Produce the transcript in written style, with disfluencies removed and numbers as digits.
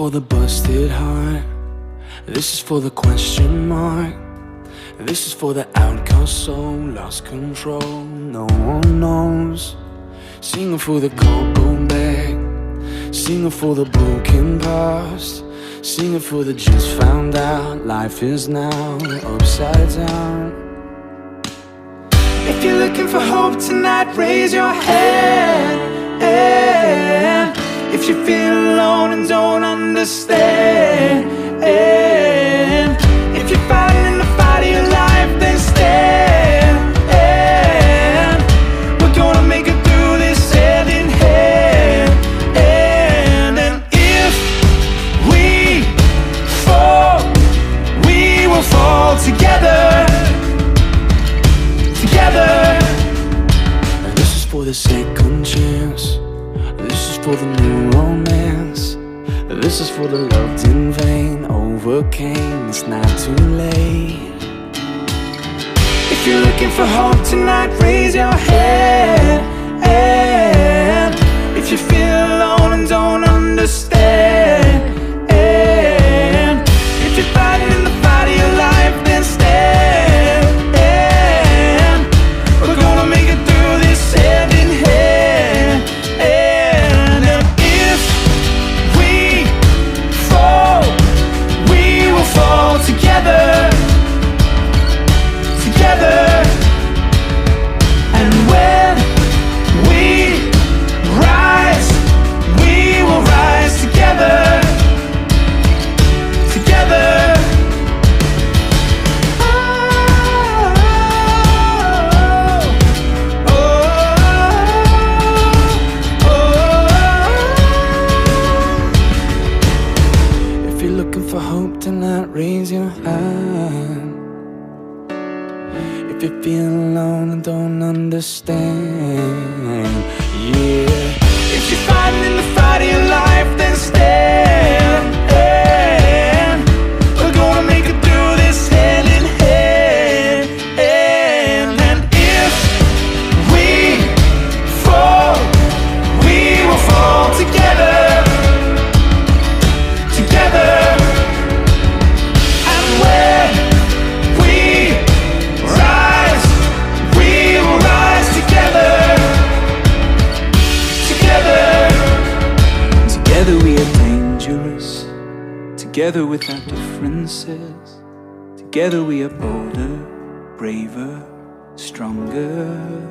for the busted heart. This is for the question mark. This is for the outcast soul, lost control, no one knows. Singing for the cold bag, singing for the broken past, singing for the just found out life is now upside down. If you're looking for hope tonight, raise your hand. If you feel alone and don't understand, if you're fighting in the fight of your life, then stand. We're gonna make it through this hand in hand. And if we fall, we will fall together. Together. This is for the second chance. This is for the new romance. This is for the loved in vain, overcame, it's not too late. If you're looking for hope tonight, raise your hand. If you feel alone and don't understand, if you're fighting in the fight of your life, then stand. We're gonna make it through this hand in hand. And if we fall, we will fall together. Together. And when we rise, we will rise together. Together. If you're looking for hope tonight, raise your hand. If you feel alone and don't understand, yeah. If you're fighting in the fight of your life, then stand. We're gonna make it through this hand in hand. And if we fall, we will fall together. Together. And when we rise, we will rise together. Together. Together we are dangerous. Together without differences. Together we are bolder, braver, stronger.